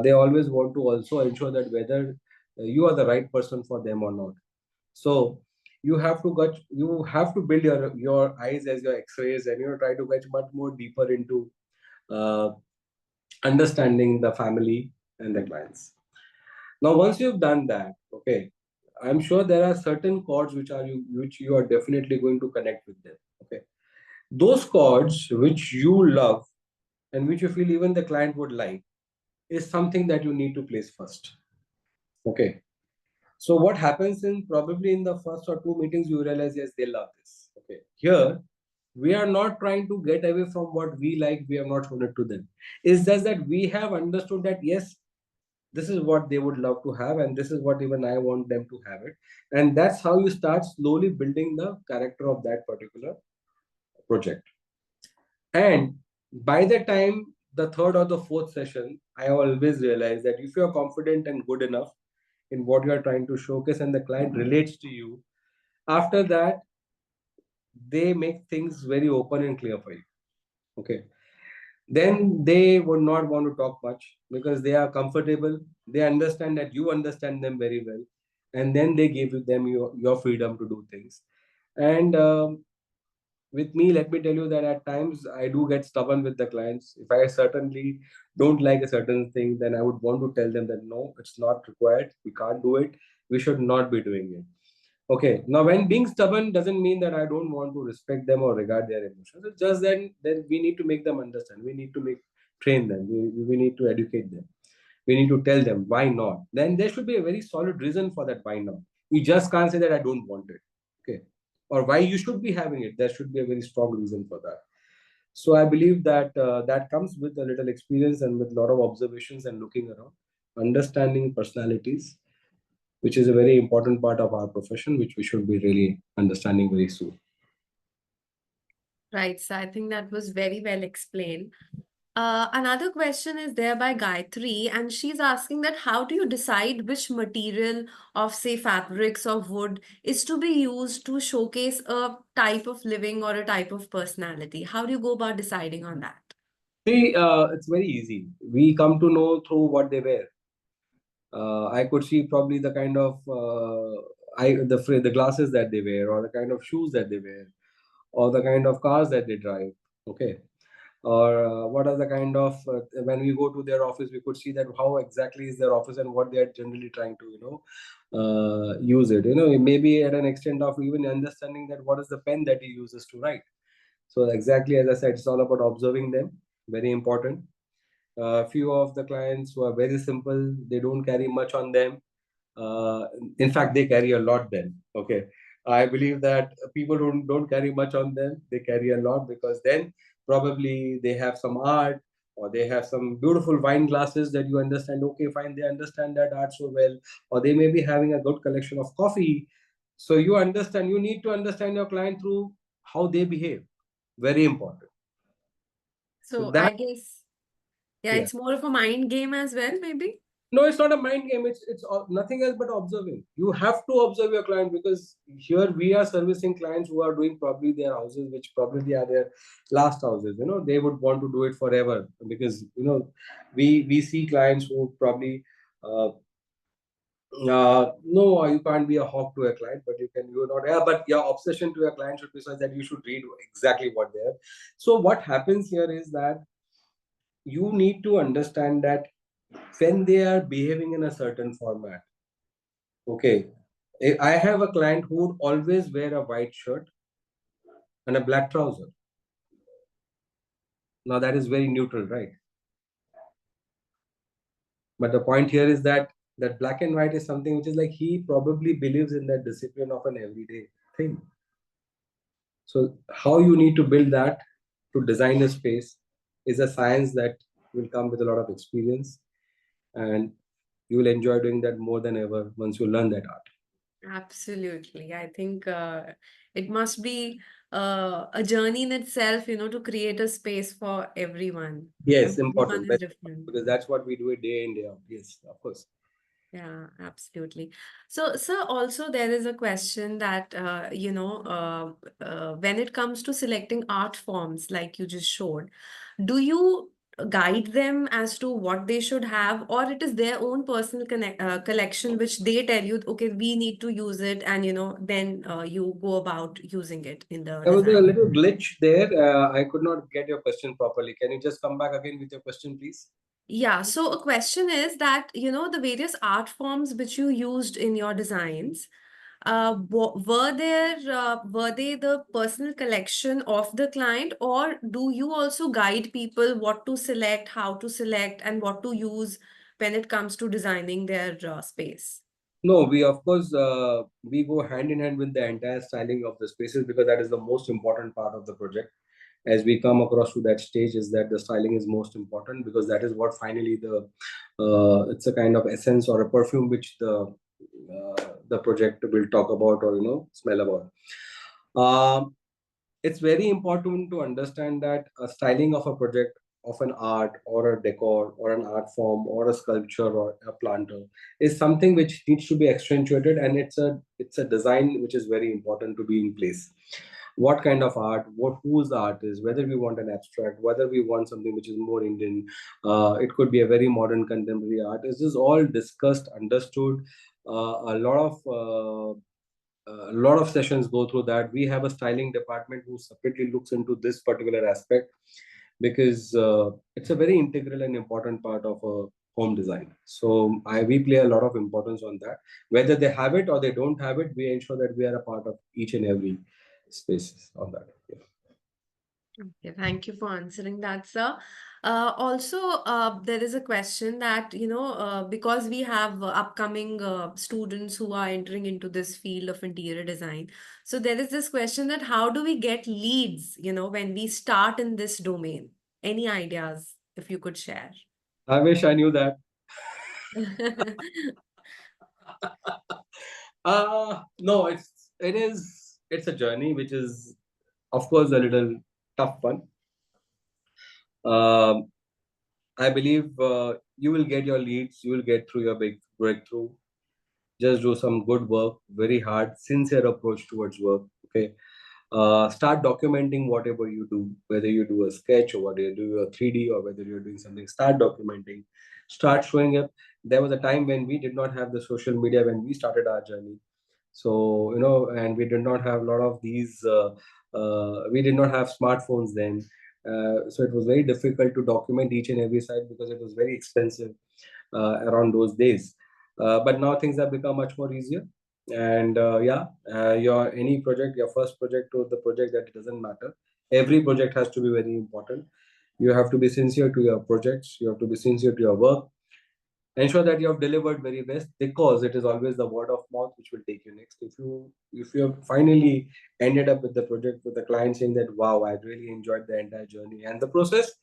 [SPEAKER 2] They always want to also ensure that whether you are the right person for them or not. So you have to build your eyes as your x-rays, and try to get much more deeper into uh, understanding the family and the clients. Now once you've done that, okay, I'm sure there are certain chords which you are definitely going to connect with them. Okay, those chords which you love and which you feel even the client would like is something that you need to place first. Okay, so what happens in probably in the first or two meetings, you realize, yes, they love this. Okay. Here, we are not trying to get away from what we like. We have not shown it to them. It's just that we have understood that, yes, this is what they would love to have, and this is what even I want them to have it. And that's how you start slowly building the character of that particular project. And by the time the third or the fourth session, I always realize that if you're confident and good enough in what you are trying to showcase and the client relates to you, after that, they make things very open and clear for you. Okay. Then they would not want to talk much because they are comfortable. They understand that you understand them very well. And then they give them your freedom to do things. And with me, let me tell you that at times I do get stubborn with the clients. If I certainly don't like a certain thing, then I would want to tell them that no, it's not required. We can't do it. We should not be doing it. Okay. Now, when being stubborn doesn't mean that I don't want to respect them or regard their emotions. It's just then we need to make them understand. We need to train them. We need to educate them. We need to tell them why not. Then there should be a very solid reason for that why not. You just can't say that I don't want it. Okay. Or why you should be having it. There should be a very strong reason for that. So I believe that that comes with a little experience and with a lot of observations and looking around, understanding personalities, which is a very important part of our profession, which we should be really understanding very soon.
[SPEAKER 1] Right. So I think that was very well explained. Another question is there by Gayatri, and she's asking that how do you decide which material of, say, fabrics or wood is to be used to showcase a type of living or a type of personality? How do you go about deciding on that?
[SPEAKER 2] See, it's very easy. We come to know through what they wear. I could see probably the kind of the glasses that they wear, or the kind of shoes that they wear, or the kind of cars that they drive. Okay, or what are the kind of when we go to their office, we could see that how exactly is their office and what they are generally trying to use it. Maybe at an extent of even understanding that what is the pen that he uses to write. So exactly as I said, it's all about observing them. Very important. A few of the clients who are very simple, they don't carry much on them. uh, in fact, they carry a lot then. Okay. I believe that people don't carry much on them. They carry a lot because then probably they have some art, or they have some beautiful wine glasses that you understand. Okay, fine. They understand that art so well. Or they may be having a good collection of coffee. So you need to understand your client through how they behave. Very important. So
[SPEAKER 1] So I
[SPEAKER 2] that,
[SPEAKER 1] guess, yeah,
[SPEAKER 2] yeah.
[SPEAKER 1] it's more of a mind game as well, maybe.
[SPEAKER 2] No, it's not a mind game. It's nothing else but observing. You have to observe your client, because here we are servicing clients who are doing probably their houses, which probably are their last houses. They would want to do it forever, because we see clients who probably no, you can't be a hawk to a client, but you're not. Yeah, but your obsession to your client should be such that you should read exactly what they have. So what happens here is that you need to understand that when they are behaving in a certain format. Okay. I have a client who would always wear a white shirt and a black trouser. Now that is very neutral, right? But the point here is that black and white is something which is like he probably believes in that discipline of an everyday thing. So how you need to build that to design a space is a science that will come with a lot of experience, and you will enjoy doing that more than ever once you learn that art.
[SPEAKER 1] Absolutely. I think it must be a journey in itself, to create a space for everyone.
[SPEAKER 2] Yes,
[SPEAKER 1] Everyone
[SPEAKER 2] important,
[SPEAKER 1] is
[SPEAKER 2] very
[SPEAKER 1] different.
[SPEAKER 2] important, because that's what we do it day in, day out. Yes, of course.
[SPEAKER 1] Yeah, absolutely. So, sir, also there is a question that, when it comes to selecting art forms like you just showed, do you guide them as to what they should have, or it is their own personal collection which they tell you, okay, we need to use it, and then you go about using it in the
[SPEAKER 2] There was a
[SPEAKER 1] design?
[SPEAKER 2] little glitch there. I could not get your question properly. Can you just come back again with your question, please?
[SPEAKER 1] Yeah, so a question is that, the various art forms which you used in your designs, were they the personal collection of the client, or do you also guide people what to select, how to select, and what to use when it comes to designing their space?
[SPEAKER 2] No, we of course we go hand in hand with the entire styling of the spaces, because that is the most important part of the project. as we come across to that stage is that the styling is most important, because that is what finally it's a kind of essence or a perfume which the project will talk about or smell about. It's very important to understand that a styling of a project, of an art or a decor or an art form or a sculpture or a planter, is something which needs to be accentuated, and it's a design which is very important to be in place. What kind of art, whose the art is, whether we want an abstract, whether we want something which is more Indian, it could be a very modern contemporary art. This is all discussed, understood. A lot of sessions go through that. We have a styling department who separately looks into this particular aspect, because it's a very integral and important part of a home design. So we play a lot of importance on that. Whether they have it or they don't have it, we ensure that we are a part of each and every spaces on that. Yeah.
[SPEAKER 1] Okay, thank you for answering that, sir. Also, there is a question that, because we have upcoming students who are entering into this field of interior design. So there is this question that how do we get leads, when we start in this domain? Any ideas, if you could share?
[SPEAKER 2] I wish I knew that. No, it's a journey which is, of course, a little tough one. Um, I believe you will get your leads, you will get through your big breakthrough. Just do some good work, very hard, sincere approach towards work. Okay. Start documenting whatever you do, whether you do a sketch or whether you do a 3D or whether you're doing something. Start documenting, start showing up. There was a time when we did not have the social media when we started our journey. So, and we did not have a lot of these, we did not have smartphones then. So it was very difficult to document each and every site because it was very expensive around those days. But now things have become much more easier. And yeah, your any project, your first project or the project, that it doesn't matter. Every project has to be very important. You have to be sincere to your projects. You have to be sincere to your work. Ensure that you have delivered very best, because it is always the word of mouth which will take you next. If you have finally ended up with the project with the client saying that, wow, I really enjoyed the entire journey and the process,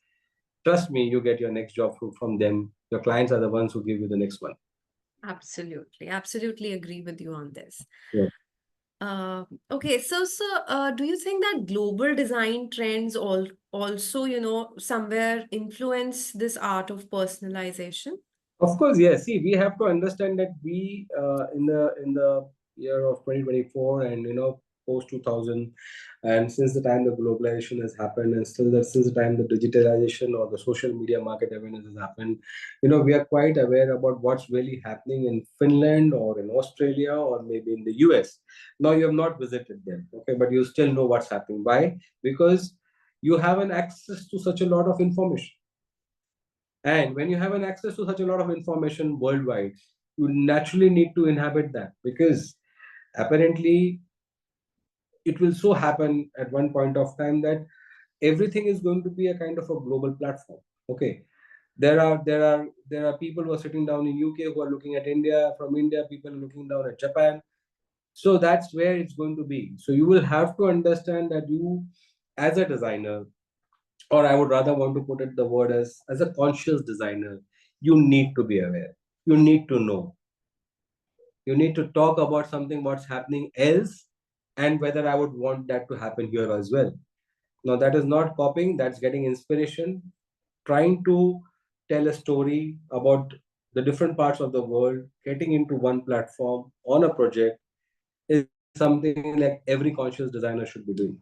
[SPEAKER 2] trust me, you get your next job from them. Your clients are the ones who give you the next one.
[SPEAKER 1] Absolutely, absolutely agree with you on this.
[SPEAKER 2] Yeah.
[SPEAKER 1] Okay, so do you think that global design trends also, somewhere influence this art of personalization?
[SPEAKER 2] Of course, yes. See, we have to understand that we in the year of 2024 and post 2000, and since the time the globalization has happened, and still since the time the digitalization or the social media market awareness has happened, we are quite aware about what's really happening in Finland or in Australia or maybe in the US. Now you have not visited them, okay, but you still know what's happening. Why? Because you have an access to such a lot of information. And when you have an access to such a lot of information worldwide, you naturally need to inhabit that, because apparently it will so happen at one point of time that everything is going to be a kind of a global platform. Okay. There are people who are sitting down in UK who are looking at India, from India, people are looking down at Japan. So that's where it's going to be. So you will have to understand that you, as a designer, or I would rather want to put it the word as a conscious designer, you need to be aware. You need to know. You need to talk about something what's happening else, and whether I would want that to happen here as well. Now that is not copying, that's getting inspiration, trying to tell a story about the different parts of the world, getting into one platform on a project is something like every conscious designer should be doing.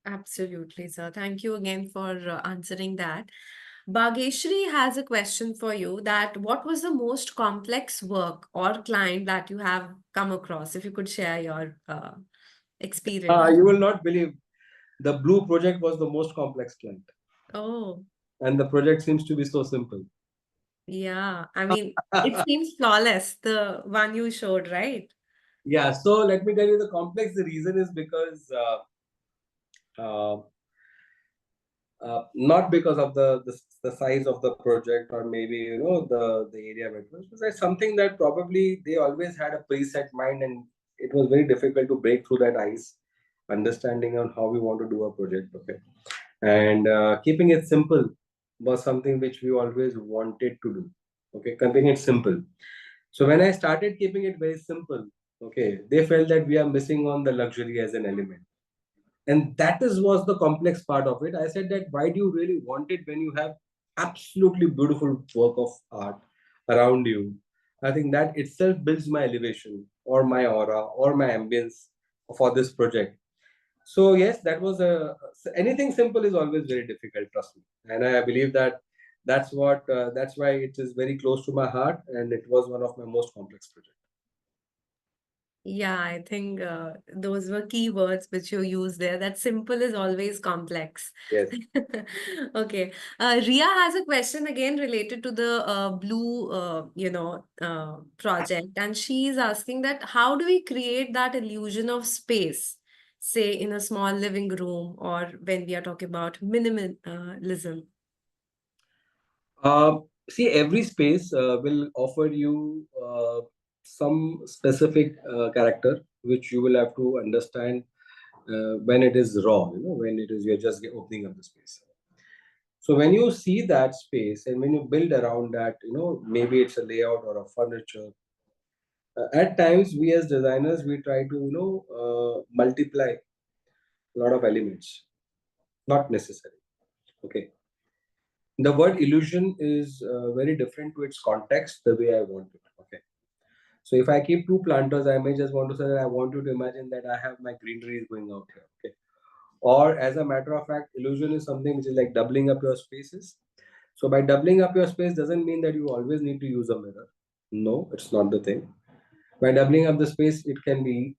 [SPEAKER 1] Absolutely, sir. Thank you again for answering that. Bhageshri has a question for you that what was the most complex work or client that you have come across? If you could share your experience.
[SPEAKER 2] You will not believe, the Blue project was the most complex client,
[SPEAKER 1] Oh,
[SPEAKER 2] and the project seems to be so simple.
[SPEAKER 1] yeah. I mean, it seems flawless, the one you showed, right?
[SPEAKER 2] Yeah, so let me tell you the complex. The reason is because uh, not because of the size of the project, or maybe the area of it was. It's something that probably they always had a preset mind, and it was very difficult to break through that ice. understanding on how we want to do a project. Okay, and keeping it simple was something which we always wanted to do. Okay, keeping it simple. So when I started keeping it very simple, okay, they felt that we are missing on the luxury as an element, and that is was the complex part of it. I said that why do you really want it when you have absolutely beautiful work of art around you? I think that itself builds my elevation or my aura or my ambience for this project. So yes, that was a anything simple is always very difficult, trust me, and I believe that that's why it is very close to my heart, and it was one of my most complex projects.
[SPEAKER 1] Yeah, I think those were key words which you used there. That simple is always complex.
[SPEAKER 2] Yes.
[SPEAKER 1] Okay. Ria has a question again related to the blue, project, and she's asking that how do we create that illusion of space, say in a small living room or when we are talking about minimalism?
[SPEAKER 2] Uh, See, every space will offer you some specific character, which you will have to understand when it is raw, when it is you're just opening up the space. So when you see that space and when you build around that, maybe it's a layout or a furniture. At times, we as designers, we try to, multiply a lot of elements, not necessary. Okay. The word illusion is very different to its context, the way I want it. Okay. So if I keep two planters, I may just want to say that I want you to imagine that I have my greenery is going out here. Okay. Or as a matter of fact, illusion is something which is like doubling up your spaces. So by doubling up your space doesn't mean that you always need to use a mirror. No, it's not the thing. By doubling up the space, it can be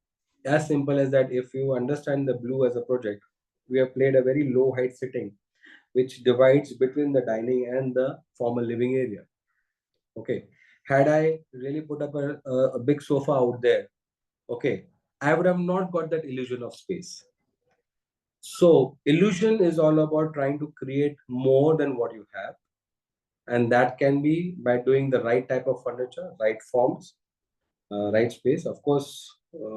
[SPEAKER 2] as simple as that if you understand the blue as a project, we have played a very low height sitting, which divides between the dining and the formal living area. Okay. Had I really put up a big sofa out there, okay, I would have not got that illusion of space. So, illusion is all about trying to create more than what you have. And that can be by doing the right type of furniture, right forms, right space. Of course,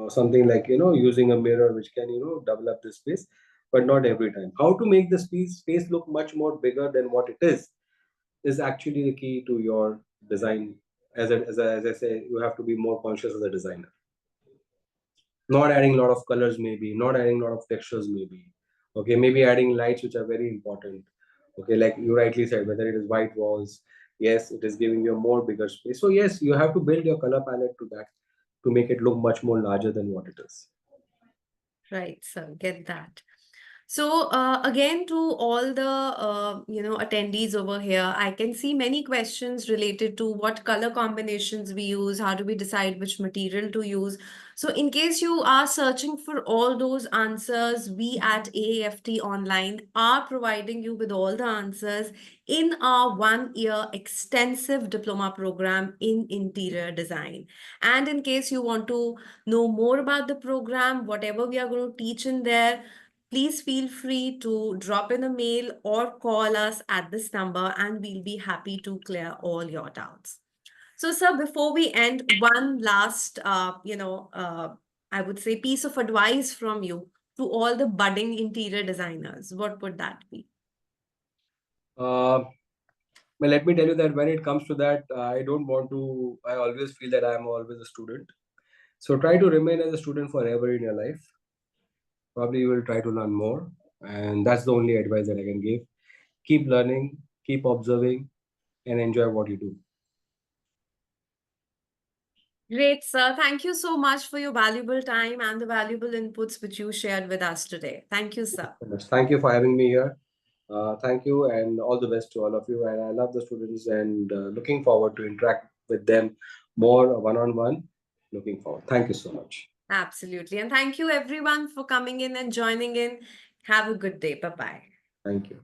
[SPEAKER 2] something like, using a mirror which can, double up the space, but not every time. How to make the space look much more bigger than what it is actually the key to your design. As I say, you have to be more conscious as a designer. Not adding a lot of colors, maybe, not adding a lot of textures, maybe. Okay, maybe adding lights, which are very important. Okay, like you rightly said, whether it is white walls, yes, it is giving you a more bigger space. So, yes, you have to build your color palette to that to make it look much more larger than what it is.
[SPEAKER 1] Right, so get that. So again, to all the attendees over here, I can see many questions related to what color combinations we use, how do we decide which material to use. So in case you are searching for all those answers, we at AAFT Online are providing you with all the answers in our 1 year extensive diploma program in interior design. And in case you want to know more about the program, whatever we are going to teach in there, please feel free to drop in a mail or call us at this number and we'll be happy to clear all your doubts. So, sir, before we end, one last, I would say piece of advice from you to all the budding interior designers. What would that be?
[SPEAKER 2] Uh, well, let me tell you that when it comes to that, I don't want to, I always feel that I am always a student. So try to remain as a student forever in your life. Probably you will try to learn more. And that's the only advice that I can give. Keep learning, keep observing, and enjoy what you do.
[SPEAKER 1] Great, sir. Thank you so much for your valuable time and the valuable inputs which you shared with us today. Thank you, sir.
[SPEAKER 2] So much. Thank you for having me here. Thank you and all the best to all of you. And I love the students and looking forward to interact with them more one-on-one. Looking forward. Thank you so much.
[SPEAKER 1] Absolutely. And thank you everyone for coming in and joining in. Have a good day. Bye bye.
[SPEAKER 2] Thank you.